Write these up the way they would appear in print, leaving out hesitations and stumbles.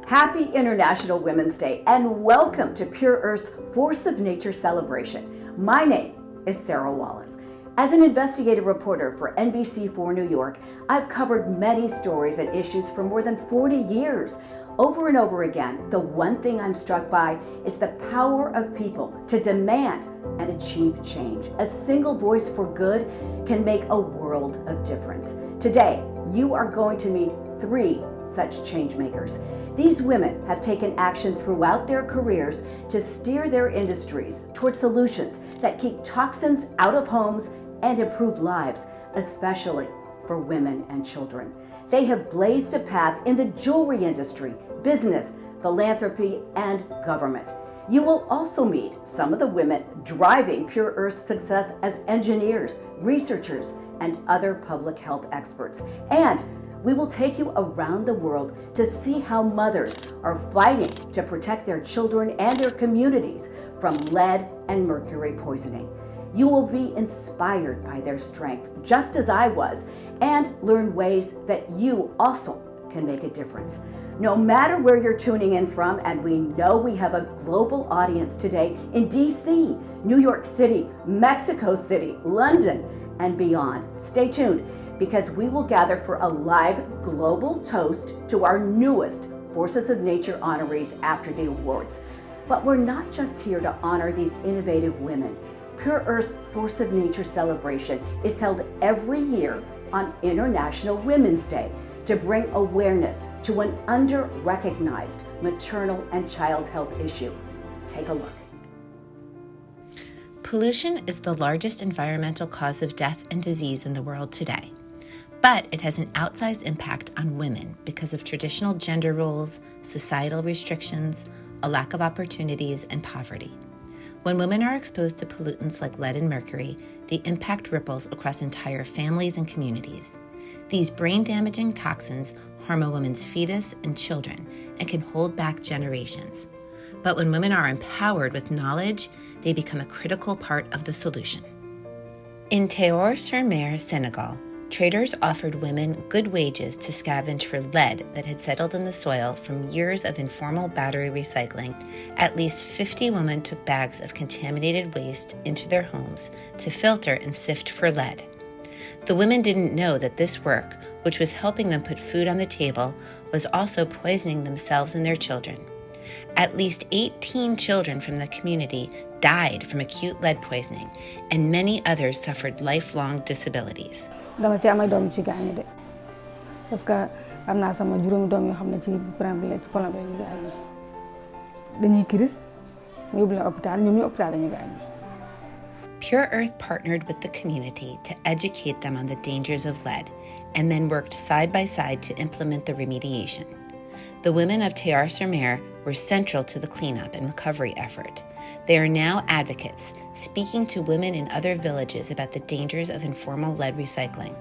Happy International Women's Day and welcome to Pure Earth's Force of Nature celebration. My name is Sarah Wallace. As an investigative reporter for NBC4 New York, I've covered many stories and issues for more than 40 years. Over and over again, the one thing I'm struck by is the power of people to demand and achieve change. A single voice for good can make a world of difference. Today, you are going to meet 3 such change makers. These women have taken action throughout their careers to steer their industries toward solutions that keep toxins out of homes and improve lives, especially for women and children. They have blazed a path in the jewelry industry, business, philanthropy, and government. You will also meet some of the women driving Pure Earth's success as engineers, researchers, and other public health experts. And we will take you around the world to see how mothers are fighting to protect their children and their communities from lead and mercury poisoning. You will be inspired by their strength, just as I was, and learn ways that you also can make a difference. No matter where you're tuning in from, and we know we have a global audience today in DC, New York City, Mexico City, London, and beyond. Stay tuned, because we will gather for a live global toast to our newest Forces of Nature honorees after the awards. But we're not just here to honor these innovative women. Pure Earth's Force of Nature celebration is held every year on International Women's Day to bring awareness to an under-recognized maternal and child health issue. Take a look. Pollution is the largest environmental cause of death and disease in the world today. But it has an outsized impact on women because of traditional gender roles, societal restrictions, a lack of opportunities, and poverty. When women are exposed to pollutants like lead and mercury, the impact ripples across entire families and communities. These brain-damaging toxins harm a woman's fetus and children and can hold back generations. But when women are empowered with knowledge, they become a critical part of the solution. In Théoure-sur-Mer, Senegal, traders offered women good wages to scavenge for lead that had settled in the soil from years of informal battery recycling. At least 50 women took bags of contaminated waste into their homes to filter and sift for lead. The women didn't know that this work, which was helping them put food on the table, was also poisoning themselves and their children. At least 18 children from the community died from acute lead poisoning, and many others suffered lifelong disabilities. dama ci am ay doom ci gaañu de parce que am naa sama juróomi doom yoo xam ne ci problème ci problème ñu gaañu dañuy crise ñu yóbbu leen hôpital ñoom ñu hôpital dañu gaañu. Pure Earth partnered with the community to educate them on the dangers of lead and then worked side by side to implement the remediation. The women of Théoure-sur-Mer were central to the cleanup and recovery effort. They are now advocates, speaking to women in other villages about the dangers of informal lead recycling.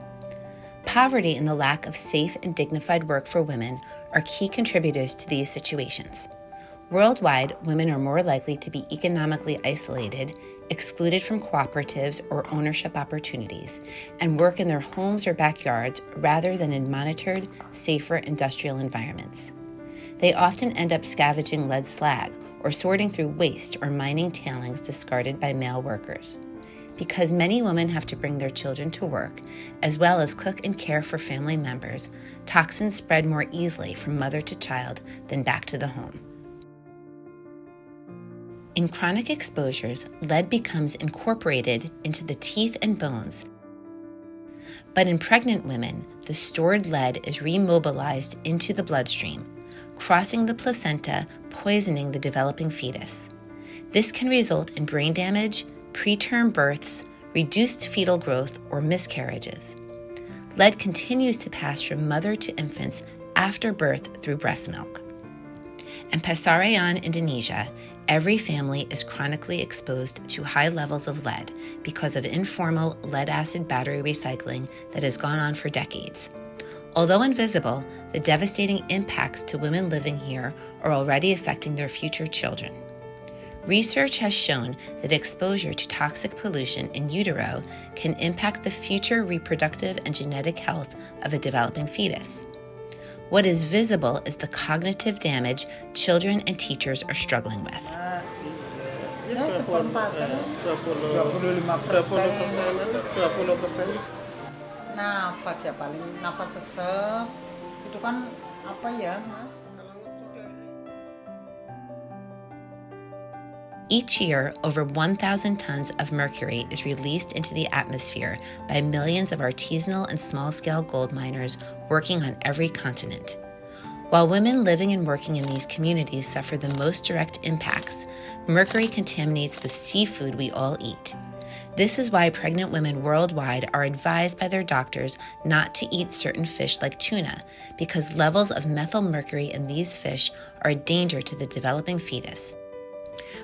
Poverty and the lack of safe and dignified work for women are key contributors to these situations. Worldwide, women are more likely to be economically isolated, excluded from cooperatives or ownership opportunities, and work in their homes or backyards rather than in monitored, safer industrial environments. They often end up scavenging lead slag or sorting through waste or mining tailings discarded by male workers. Because many women have to bring their children to work, as well as cook and care for family members, toxins spread more easily from mother to child than back to the home. In chronic exposures, lead becomes incorporated into the teeth and bones. But in pregnant women, the stored lead is remobilized into the bloodstream, crossing the placenta, poisoning the developing fetus. This can result in brain damage, preterm births, reduced fetal growth, or miscarriages. Lead continues to pass from mother to infants after birth through breast milk. In Pasaran, Indonesia, every family is chronically exposed to high levels of lead because of informal lead-acid battery recycling that has gone on for decades. Although invisible, the devastating impacts to women living here are already affecting their future children. Research has shown that exposure to toxic pollution in utero can impact the future reproductive and genetic health of a developing fetus. What is visible is the cognitive damage children and teachers are struggling with. Ya, seperempatan. 20%. Nafas ya paling, nafas sesek. Itu kan apa ya, Mas? Each year, over 1,000 tons of mercury is released into the atmosphere by millions of artisanal and small-scale gold miners working on every continent. While women living and working in these communities suffer the most direct impacts, mercury contaminates the seafood we all eat. This is why pregnant women worldwide are advised by their doctors not to eat certain fish like tuna, because levels of methylmercury in these fish are a danger to the developing fetus.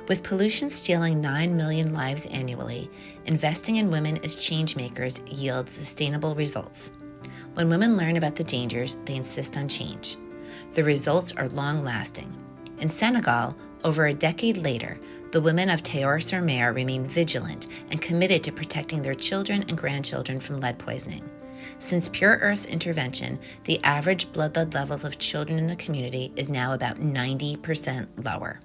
With pollution stealing 9 million lives annually, investing in women as change makers yields sustainable results. When women learn about the dangers, they insist on change. The results are long-lasting. In Senegal, over a decade later, the women of Tayor-sur-Mer remain vigilant and committed to protecting their children and grandchildren from lead poisoning. Since Pure Earth's intervention, the average blood lead levels of children in the community is now about 90% lower.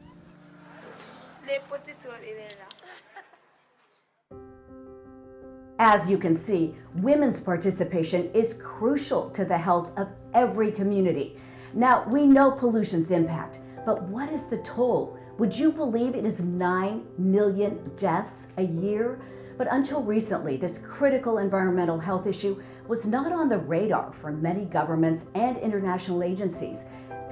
As you can see, women's participation is crucial to the health of every community. Now, we know pollution's impact, but what is the toll? Would you believe it is 9 million deaths a year? But until recently, this critical environmental health issue was not on the radar for many governments and international agencies.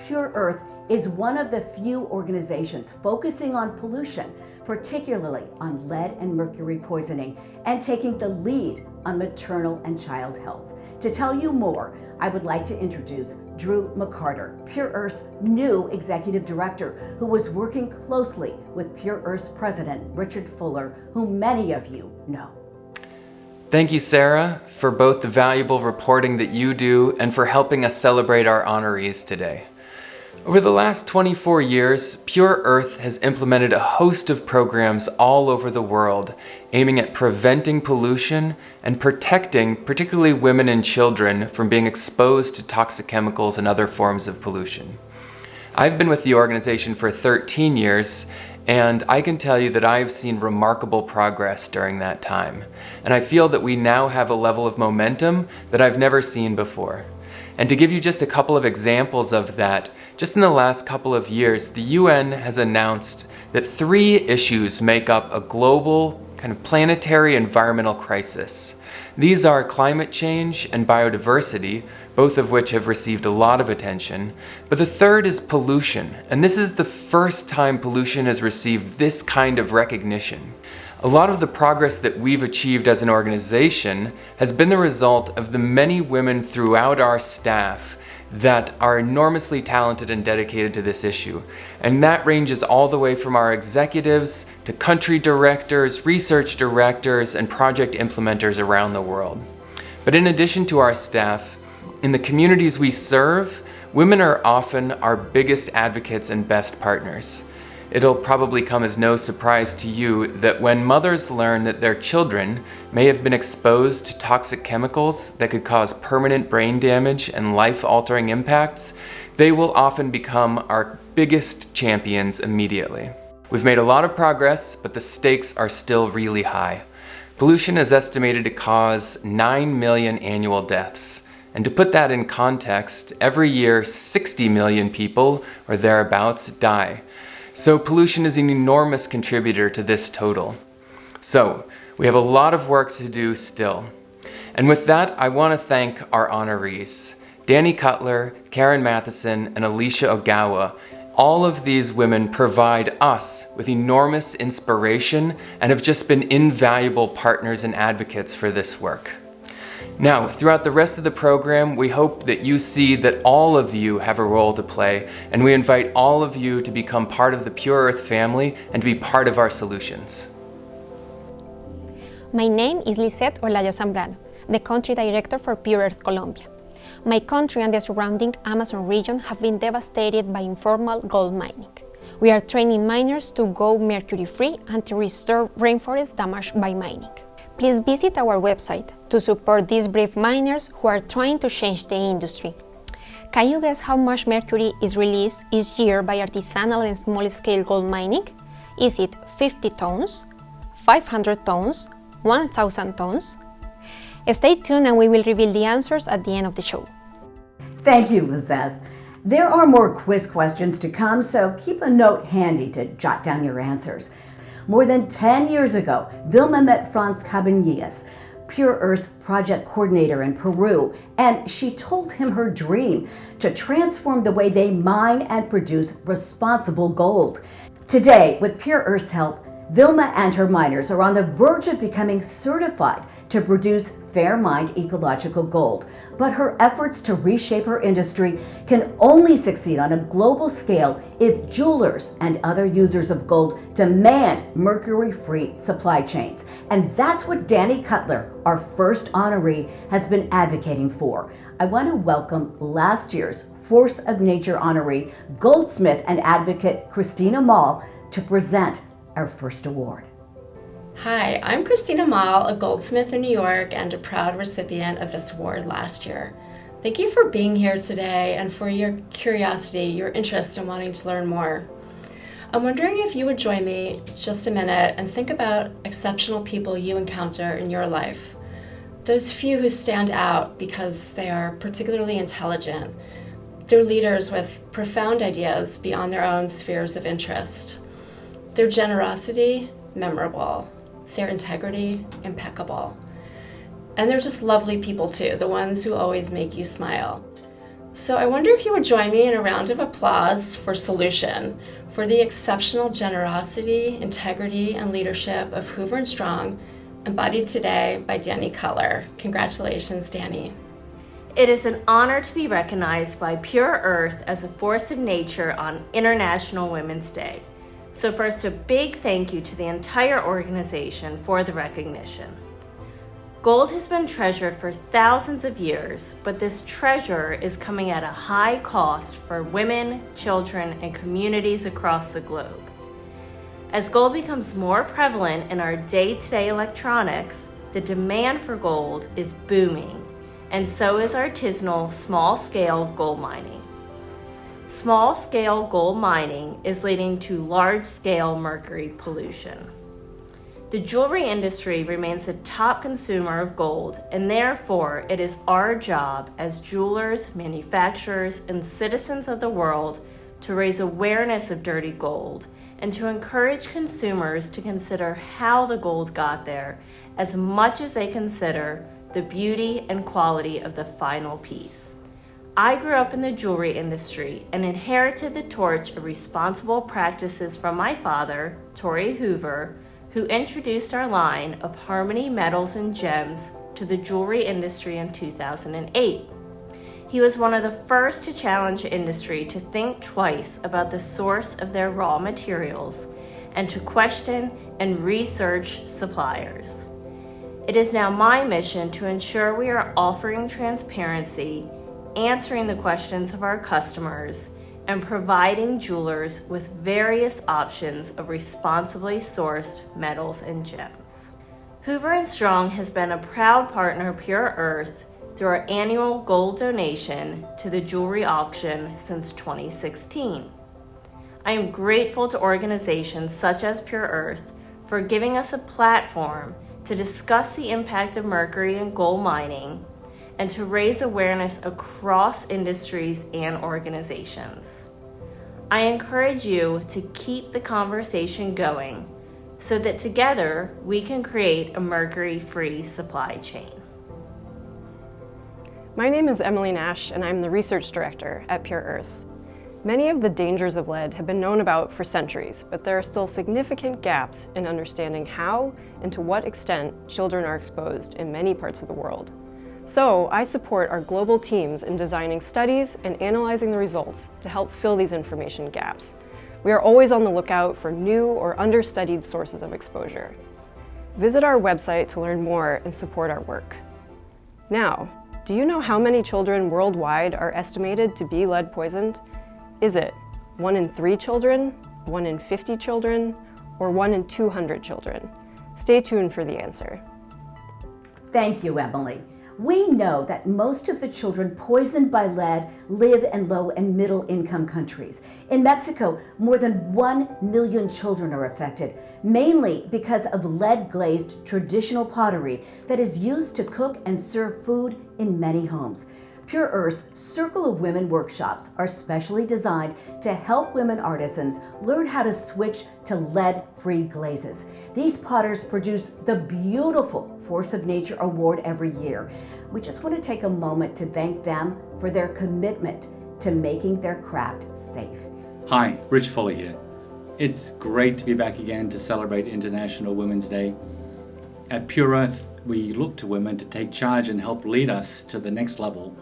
Pure Earth is one of the few organizations focusing on pollution, particularly on lead and mercury poisoning, and taking the lead on maternal and child health. To tell you more, I would like to introduce Drew McCarter, Pure Earth's new executive director, who was working closely with Pure Earth's president, Richard Fuller, who many of you know. Thank you, Sarah, for both the valuable reporting that you do and for helping us celebrate our honorees today. Over the last 24 years, Pure Earth has implemented a host of programs all over the world aiming at preventing pollution and protecting particularly women and children from being exposed to toxic chemicals and other forms of pollution. I've been with the organization for 13 years, and I can tell you that I've seen remarkable progress during that time. And I feel that we now have a level of momentum that I've never seen before. And to give you just a couple of examples of that, just in the last couple of years, the UN has announced that 3 issues make up a global kind of planetary environmental crisis. These are climate change and biodiversity, both of which have received a lot of attention. But the third is pollution, and this is the first time pollution has received this kind of recognition. A lot of the progress that we've achieved as an organization has been the result of the many women throughout our staff that are enormously talented and dedicated to this issue. And that ranges all the way from our executives to country directors, research directors, and project implementers around the world. But in addition to our staff, in the communities we serve, women are often our biggest advocates and best partners. It'll probably come as no surprise to you that when mothers learn that their children may have been exposed to toxic chemicals that could cause permanent brain damage and life-altering impacts, they will often become our biggest champions immediately. We've made a lot of progress, but the stakes are still really high. Pollution is estimated to cause 9 million annual deaths. And to put that in context, every year 60 million people, or thereabouts, die. So pollution is an enormous contributor to this total. So we have a lot of work to do still. And with that, I want to thank our honorees, Dani Cutler, Karen Mathiasen, and Alicia Ogawa. All of these women provide us with enormous inspiration and have just been invaluable partners and advocates for this work. Now, throughout the rest of the program, we hope that you see that all of you have a role to play, and we invite all of you to become part of the Pure Earth family and to be part of our solutions. My name is Lisette Olaya Zambrano, the Country Director for Pure Earth Colombia. My country and the surrounding Amazon region have been devastated by informal gold mining. We are training miners to go mercury-free and to restore rainforests damaged by mining. Please visit our website to support these brave miners who are trying to change the industry. Can you guess how much mercury is released each year by artisanal and small-scale gold mining? Is it 50 tons, 500 tons, 1,000 tons? Stay tuned and we will reveal the answers at the end of the show. Thank you, Lizeth. There are more quiz questions to come, so keep a note handy to jot down your answers. More than 10 years ago, Vilma met Franz Cabanillas, Pure Earth's project coordinator in Peru, and she told him her dream to transform the way they mine and produce responsible gold. Today, with Pure Earth's help, Vilma and her miners are on the verge of becoming certified to produce fair-mined ecological gold. But her efforts to reshape her industry can only succeed on a global scale if jewelers and other users of gold demand mercury-free supply chains. And that's what Dani Cutler, our first honoree, has been advocating for. I want to welcome last year's Force of Nature honoree, goldsmith and advocate Christina Mall, to present our first award. Hi, I'm Christina Mall, a goldsmith in New York and a proud recipient of this award last year. Thank you for being here today and for your curiosity, your interest in wanting to learn more. I'm wondering if you would join me just a minute and think about exceptional people you encounter in your life. Those few who stand out because they are particularly intelligent. They're leaders with profound ideas beyond their own spheres of interest. Their generosity, memorable. Their integrity, impeccable. And they're just lovely people too, the ones who always make you smile. So I wonder if you would join me in a round of applause for Solution, for the exceptional generosity, integrity, and leadership of Hoover and Strong, embodied today by Dani Cutler. Congratulations, Dani. It is an honor to be recognized by Pure Earth as a force of nature on International Women's Day. So first, a big thank you to the entire organization for the recognition. Gold has been treasured for thousands of years, but this treasure is coming at a high cost for women, children, and communities across the globe. As gold becomes more prevalent in our day-to-day electronics, the demand for gold is booming, and so is artisanal small-scale gold mining. Small-scale gold mining is leading to large-scale mercury pollution. The jewelry industry remains the top consumer of gold, and therefore it is our job as jewelers, manufacturers, and citizens of the world to raise awareness of dirty gold and to encourage consumers to consider how the gold got there as much as they consider the beauty and quality of the final piece. I grew up in the jewelry industry and inherited the torch of responsible practices from my father, Torrey Hoover, who introduced our line of Harmony metals and gems to the jewelry industry in 2008. He was one of the first to challenge the industry to think twice about the source of their raw materials and to question and research suppliers. It is now my mission to ensure we are offering transparency, answering the questions of our customers, and providing jewelers with various options of responsibly sourced metals and gems. Hoover & Strong has been a proud partner of Pure Earth through our annual gold donation to the jewelry auction since 2016. I am grateful to organizations such as Pure Earth for giving us a platform to discuss the impact of mercury in gold mining and to raise awareness across industries and organizations. I encourage you to keep the conversation going so that together we can create a mercury-free supply chain. My name is Emily Nash, and I'm the research director at Pure Earth. Many of the dangers of lead have been known about for centuries, but there are still significant gaps in understanding how and to what extent children are exposed in many parts of the world. So I support our global teams in designing studies and analyzing the results to help fill these information gaps. We are always on the lookout for new or understudied sources of exposure. Visit our website to learn more and support our work. Now, do you know how many children worldwide are estimated to be lead poisoned? Is it 1 in 3 children, 1 in 50 children, or 1 in 200 children? Stay tuned for the answer. Thank you, Emily. We know that most of the children poisoned by lead live in low and middle income countries. In Mexico, more than 1 million children are affected, mainly because of lead-glazed traditional pottery that is used to cook and serve food in many homes. Pure Earth's Circle of Women workshops are specially designed to help women artisans learn how to switch to lead-free glazes. These potters produce the beautiful Force of Nature Award every year. We just want to take a moment to thank them for their commitment to making their craft safe. Hi, Rich Foley here. It's great to be back again to celebrate International Women's Day. At Pure Earth, we look to women to take charge and help lead us to the next level.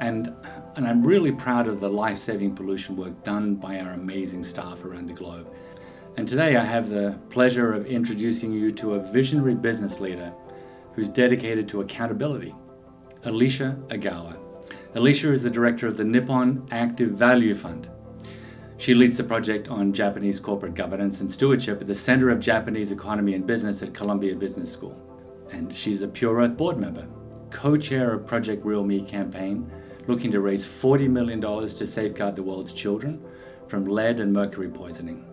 And I'm really proud of the life-saving pollution work done by our amazing staff around the globe. And today I have the pleasure of introducing you to a visionary business leader who's dedicated to accountability, Alicia Ogawa. Alicia is the director of the Nippon Active Value Fund. She leads the project on Japanese corporate governance and stewardship at the Center of Japanese Economy and Business at Columbia Business School. And she's a Pure Earth board member, co-chair of Project Real Me campaign, looking to raise $40 million to safeguard the world's children from lead and mercury poisoning.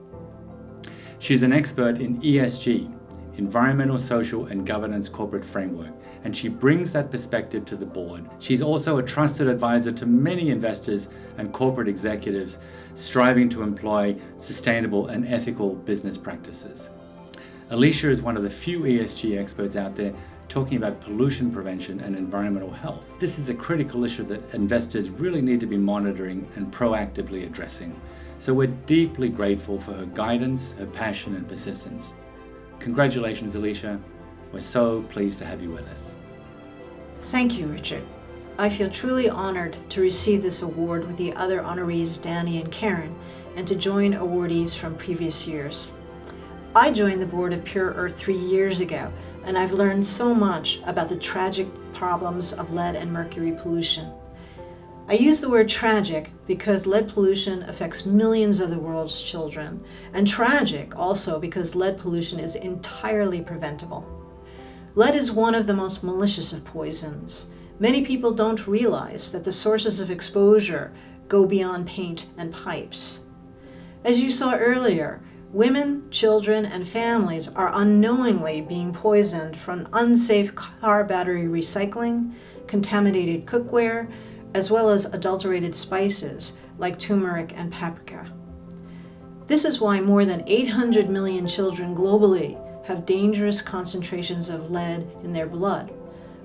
She's an expert in ESG, environmental, social, and governance corporate framework, and she brings that perspective to the board. She's also a trusted advisor to many investors and corporate executives striving to employ sustainable and ethical business practices. Alicia is one of the few ESG experts out there talking about pollution prevention and environmental health. This is a critical issue that investors really need to be monitoring and proactively addressing. So we're deeply grateful for her guidance, her passion, and persistence. Congratulations, Alicia. We're so pleased to have you with us. Thank you, Richard. I feel truly honored to receive this award with the other honorees, Dani and Karen, and to join awardees from previous years. I joined the board of Pure Earth 3 years ago, and I've learned so much about the tragic problems of lead and mercury pollution. I use the word tragic because lead pollution affects millions of the world's children, and tragic also because lead pollution is entirely preventable. Lead is one of the most malicious of poisons. Many people don't realize that the sources of exposure go beyond paint and pipes. As you saw earlier, women, children, and families are unknowingly being poisoned from unsafe car battery recycling, contaminated cookware, as well as adulterated spices like turmeric and paprika. This is why more than 800 million children globally have dangerous concentrations of lead in their blood,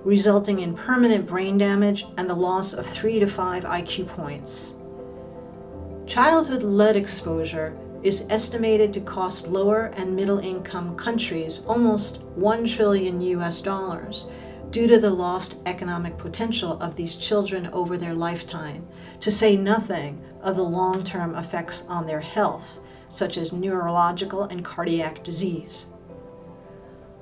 resulting in permanent brain damage and the loss of 3 to 5 IQ points. Childhood lead exposure is estimated to cost lower and middle income countries almost $1 trillion due to the lost economic potential of these children over their lifetime, to say nothing of the long-term effects on their health, such as neurological and cardiac disease.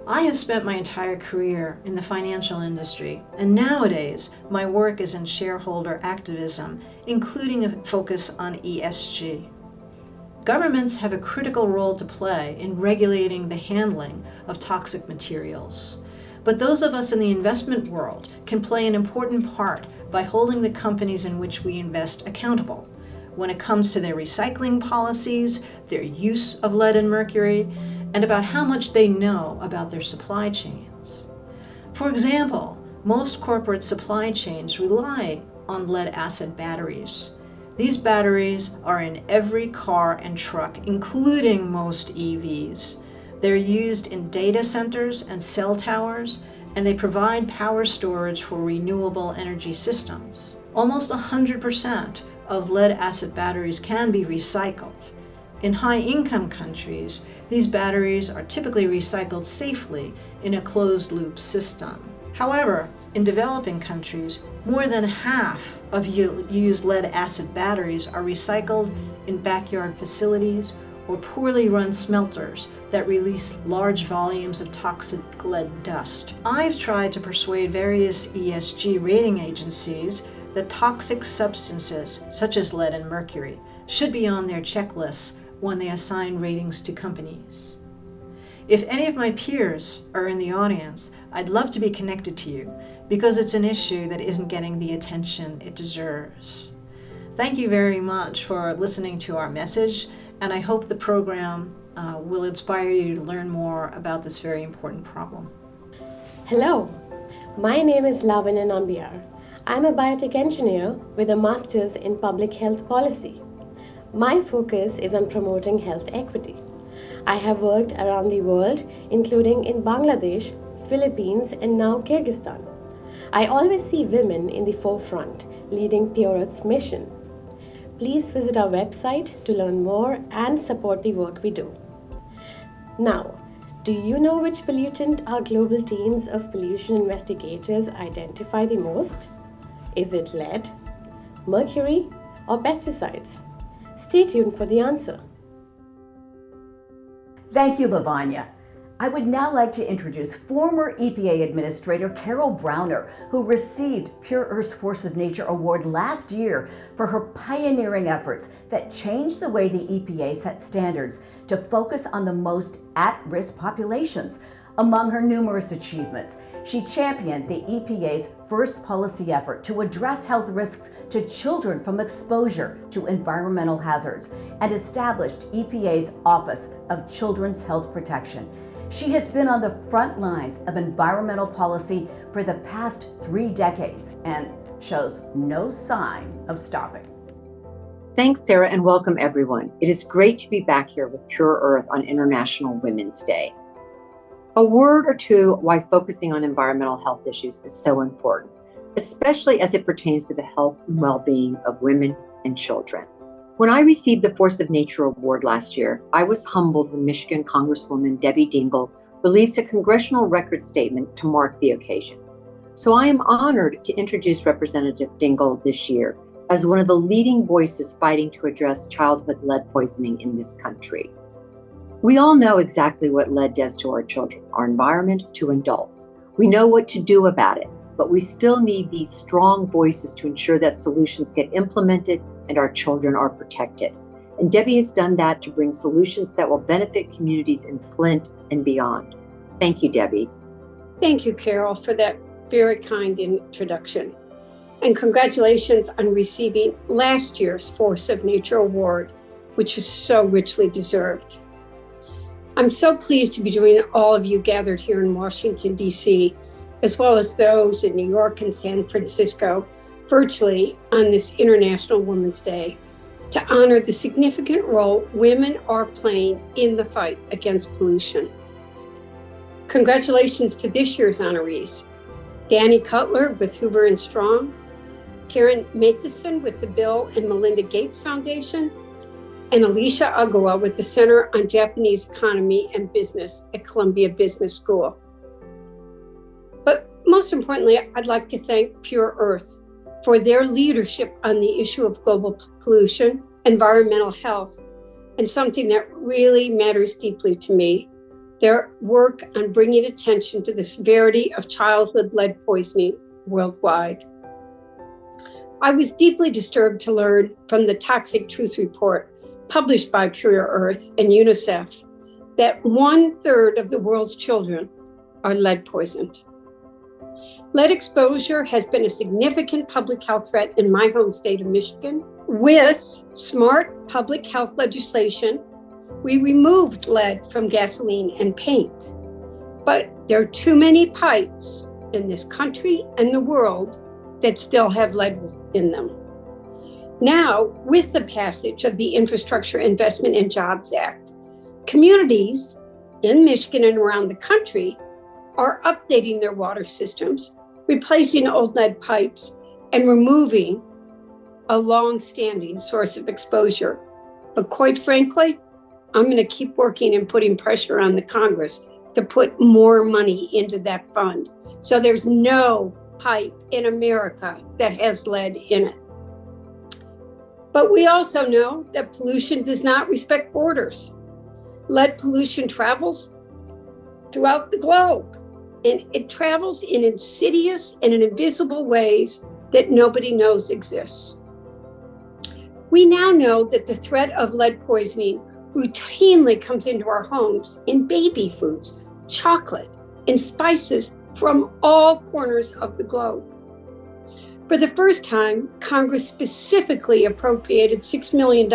I have spent my entire career in the financial industry, and nowadays my work is in shareholder activism, including a focus on ESG. Governments have a critical role to play in regulating the handling of toxic materials. But those of us in the investment world can play an important part by holding the companies in which we invest accountable when it comes to their recycling policies, their use of lead and mercury, and about how much they know about their supply chains. For example, most corporate supply chains rely on lead-acid batteries. These batteries are in every car and truck, including most EVs. They're used in data centers and cell towers, and they provide power storage for renewable energy systems. Almost 100% of lead-acid batteries can be recycled. In high-income countries, these batteries are typically recycled safely in a closed-loop system. However, in developing countries, more than half of used lead-acid batteries are recycled in backyard facilities or poorly run smelters that release large volumes of toxic lead dust. I've tried to persuade various ESG rating agencies that toxic substances, such as lead and mercury, should be on their checklists when they assign ratings to companies. If any of my peers are in the audience, I'd love to be connected to you because it's an issue that isn't getting the attention it deserves. Thank you very much for listening to our message, and I hope the program will inspire you to learn more about this very important problem. Hello, my name is Lavanya Nambiar. I'm a biotech engineer with a master's in public health policy. My focus is on promoting health equity. I have worked around the world, including in Bangladesh, Philippines, and now Kyrgyzstan. I always see women in the forefront, leading Pure Earth's mission. Please visit our website to learn more and support the work we do. Now, do you know which pollutant our global teams of pollution investigators identify the most? Is it lead, mercury, or pesticides? Stay tuned for the answer. Thank you, Lavanya. I would now like to introduce former EPA Administrator Carol Browner, who received Pure Earth's Force of Nature Award last year for her pioneering efforts that changed the way the EPA set standards to focus on the most at-risk populations. Among her numerous achievements, she championed the EPA's first policy effort to address health risks to children from exposure to environmental hazards and established EPA's Office of Children's Health Protection. She has been on the front lines of environmental policy for the past 3 decades and shows no sign of stopping. Thanks, Sarah, and welcome everyone. It is great to be back here with Pure Earth on International Women's Day. A word or two why focusing on environmental health issues is so important, especially as it pertains to the health and well-being of women and children. When I received the Force of Nature Award last year, I was humbled when Michigan Congresswoman Debbie Dingell released a congressional record statement to mark the occasion. So I am honored to introduce Representative Dingell this year as one of the leading voices fighting to address childhood lead poisoning in this country. We all know exactly what lead does to our children, our environment, to adults. We know what to do about it, but we still need these strong voices to ensure that solutions get implemented and our children are protected. And Debbie has done that to bring solutions that will benefit communities in Flint and beyond. Thank you, Debbie. Thank you, Carol, for that very kind introduction. And congratulations on receiving last year's Force of Nature Award, which is so richly deserved. I'm so pleased to be joining all of you gathered here in Washington, D.C., as well as those in New York and San Francisco, virtually on this International Women's Day, to honor the significant role women are playing in the fight against pollution. Congratulations to this year's honorees: Dani Cutler with Hoover and Strong, Karen Mathiasen with the Bill and Melinda Gates Foundation, and Alicia Ogawa with the Center on Japanese Economy and Business at Columbia Business School. But most importantly, I'd like to thank Pure Earth for their leadership on the issue of global pollution, environmental health, and something that really matters deeply to me, their work on bringing attention to the severity of childhood lead poisoning worldwide. I was deeply disturbed to learn from the Toxic Truth Report published by Pure Earth and UNICEF that 1/3 of the world's children are lead poisoned. Lead exposure has been a significant public health threat in my home state of Michigan. With smart public health legislation, we removed lead from gasoline and paint. But there are too many pipes in this country and the world that still have lead in them. Now, with the passage of the Infrastructure Investment and Jobs Act, communities in Michigan and around the country are updating their water systems, replacing old lead pipes, and removing a long-standing source of exposure. But quite frankly, I'm going to keep working and putting pressure on the Congress to put more money into that fund, so there's no pipe in America that has lead in it. But we also know that pollution does not respect borders. Lead pollution travels throughout the globe, and it travels in insidious and in invisible ways that nobody knows exists. We now know that the threat of lead poisoning routinely comes into our homes in baby foods, chocolate, and spices from all corners of the globe. For the first time, Congress specifically appropriated $6 million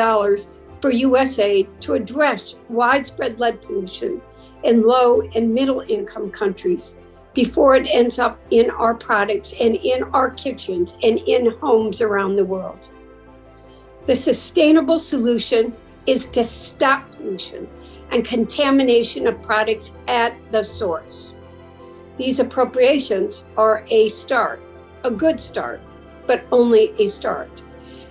for U.S. aid to address widespread lead pollution in low and middle income countries before it ends up in our products and in our kitchens and in homes around the world. The sustainable solution is to stop pollution and contamination of products at the source. These appropriations are a start, a good start, but only a start.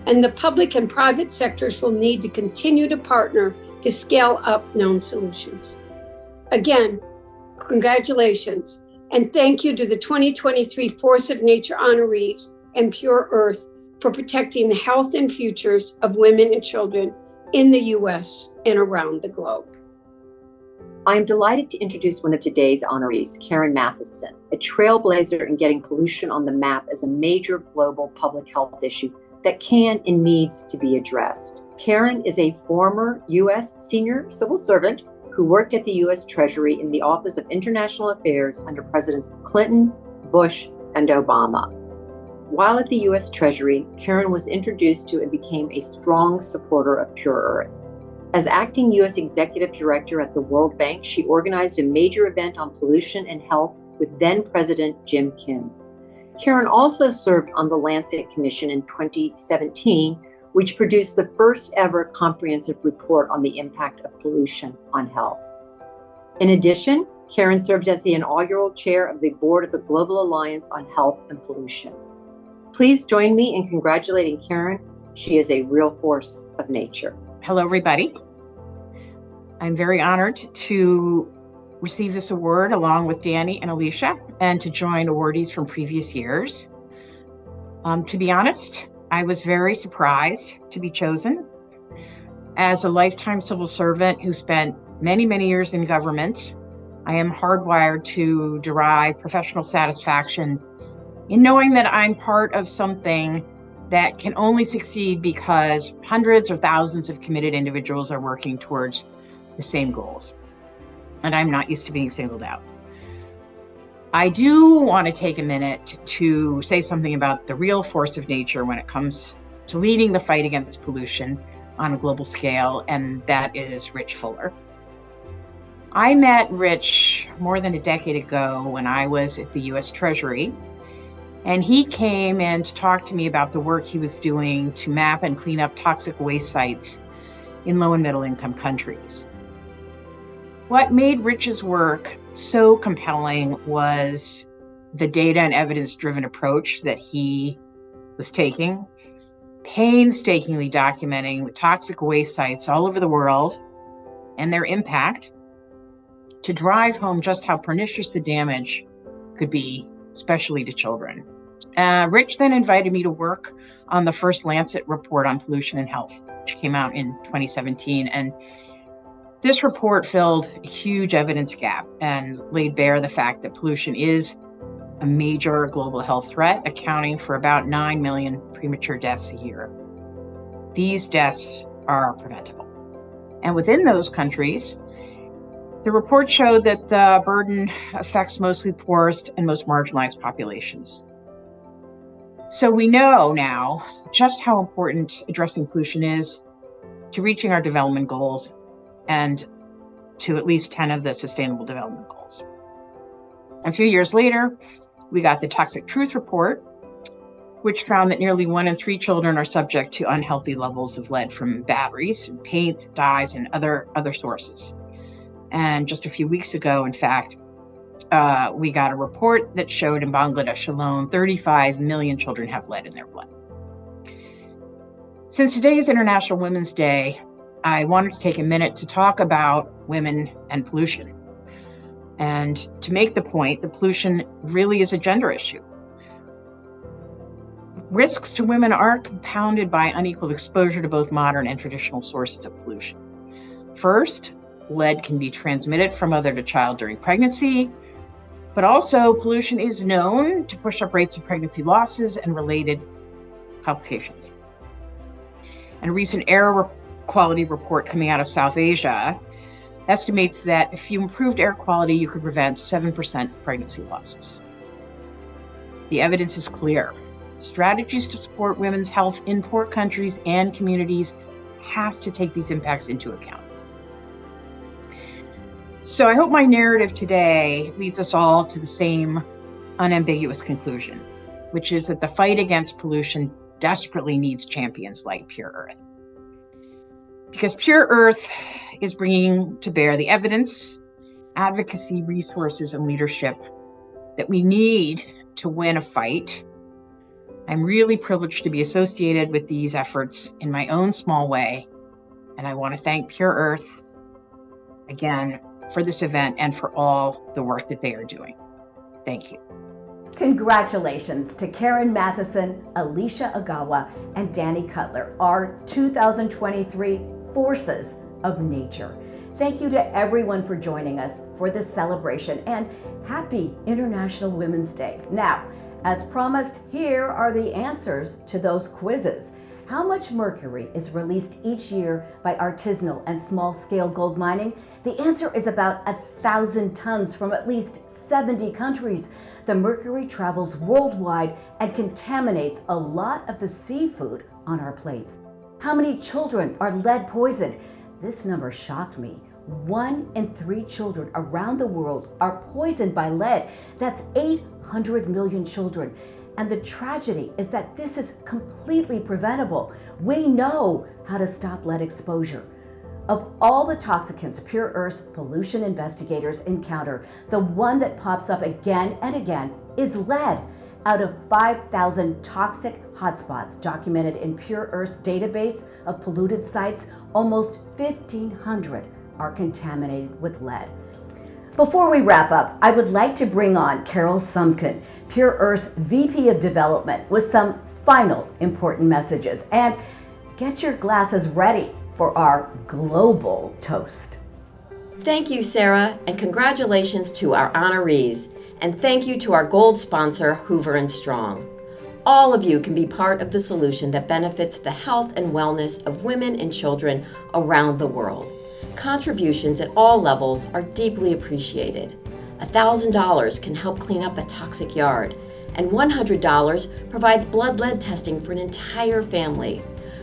And the public and private sectors will need to continue to partner to scale up known solutions. Again, congratulations, and thank you to the 2023 Force of Nature honorees and Pure Earth for protecting the health and futures of women and children in the U.S. and around the globe. I am delighted to introduce one of today's honorees, Karen Mathiasen, a trailblazer in getting pollution on the map as a major global public health issue that can and needs to be addressed. Karen is a former U.S. senior civil servant who worked at the U.S. Treasury in the Office of International Affairs under Presidents Clinton, Bush, and Obama. While at the U.S. Treasury, Karen was introduced to and became a strong supporter of Pure Earth. As acting U.S. Executive Director at the World Bank, she organized a major event on pollution and health with then-President Jim Kim. Karen also served on the Lancet Commission in 2017, which produced the first ever comprehensive report on the impact of pollution on health. In addition, Karen served as the inaugural chair of the board of the Global Alliance on Health and Pollution. Please join me in congratulating Karen. She is a real force of nature. Hello, everybody. I'm very honored to receive this award along with Dani and Alicia and to join awardees from previous years. To be honest, I was very surprised to be chosen. As a lifetime civil servant who spent many, many years in government, I am hardwired to derive professional satisfaction in knowing that I'm part of something that can only succeed because hundreds or thousands of committed individuals are working towards the same goals. And I'm not used to being singled out. I do want to take a minute to say something about the real force of nature when it comes to leading the fight against pollution on a global scale, and that is Rich Fuller. I met Rich more than a decade ago when I was at the U.S. Treasury, and he came in to talk to me about the work he was doing to map and clean up toxic waste sites in low and middle income countries. What made Rich's work so compelling was the data and evidence-driven approach that he was taking, painstakingly documenting the toxic waste sites all over the world and their impact to drive home just how pernicious the damage could be, especially to children. Rich then invited me to work on the first Lancet report on pollution and health, which came out in 2017. And this report filled a huge evidence gap and laid bare the fact that pollution is a major global health threat, accounting for about 9 million premature deaths a year. These deaths are preventable. And within those countries, the report showed that the burden affects mostly poorest and most marginalized populations. So we know now just how important addressing pollution is to reaching our development goals and to at least 10 of the Sustainable Development Goals. A few years later, we got the Toxic Truth Report, which found that nearly 1 in 3 children are subject to unhealthy levels of lead from batteries, paint, dyes, and other sources. And just a few weeks ago, in fact, we got a report that showed in Bangladesh alone, 35 million children have lead in their blood. Since today is International Women's Day, I wanted to take a minute to talk about women and pollution, and to make the point that pollution really is a gender issue. Risks to women are compounded by unequal exposure to both modern and traditional sources of pollution. First, lead can be transmitted from mother to child during pregnancy, but also pollution is known to push up rates of pregnancy losses and related complications. And a recent quality report coming out of South Asia estimates that if you improved air quality, you could prevent 7% pregnancy losses. The evidence is clear. Strategies to support women's health in poor countries and communities has to take these impacts into account. So I hope my narrative today leads us all to the same unambiguous conclusion, which is that the fight against pollution desperately needs champions like Pure Earth. Because Pure Earth is bringing to bear the evidence, advocacy, resources, and leadership that we need to win a fight. I'm really privileged to be associated with these efforts in my own small way, and I want to thank Pure Earth again for this event and for all the work that they are doing. Thank you. Congratulations to Karen Mathiasen, Alicia Ogawa, and Dani Cutler, our 2023 Forces of Nature. Thank you to everyone for joining us for this celebration, and happy International Women's Day. Now, as promised, here are the answers to those quizzes. How much mercury is released each year by artisanal and small-scale gold mining? The answer is about 1,000 tons from at least 70 countries. The mercury travels worldwide and contaminates a lot of the seafood on our plates. How many children are lead poisoned? This number shocked me. 1 in 3 children around the world are poisoned by lead. That's 800 million children. And the tragedy is that this is completely preventable. We know how to stop lead exposure. Of all the toxicants Pure Earth's pollution investigators encounter, the one that pops up again and again is lead. Out of 5,000 toxic hotspots documented in Pure Earth's database of polluted sites, almost 1,500 are contaminated with lead. Before we wrap up, I would like to bring on Carol Sumkin, Pure Earth's VP of Development, with some final important messages. And get your glasses ready for our global toast. Thank you, Sarah, and congratulations to our honorees. And thank you to our gold sponsor, Hoover & Strong. All of you can be part of the solution that benefits the health and wellness of women and children around the world. Contributions at all levels are deeply appreciated. $1,000 can help clean up a toxic yard, and $100 provides blood lead testing for an entire family.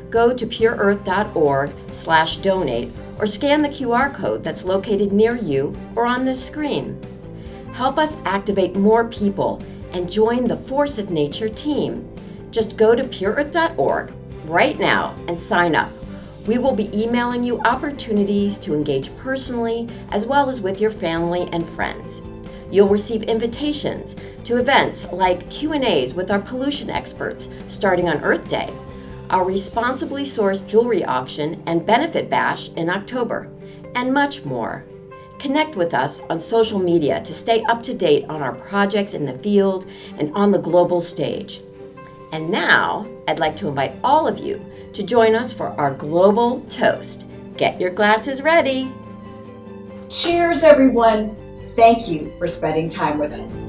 Go to pureearth.org/donate or scan the QR code that's located near you or on this screen. Help us activate more people and join the Force of Nature team. Just go to pureearth.org right now and sign up. We will be emailing you opportunities to engage personally as well as with your family and friends. You'll receive invitations to events like Q&As with our pollution experts starting on Earth Day, our responsibly sourced jewelry auction and benefit bash in October, and much more. Connect with us on social media to stay up to date on our projects in the field and on the global stage. And now, I'd like to invite all of you to join us for our global toast. Get your glasses ready. Cheers, everyone. Thank you for spending time with us.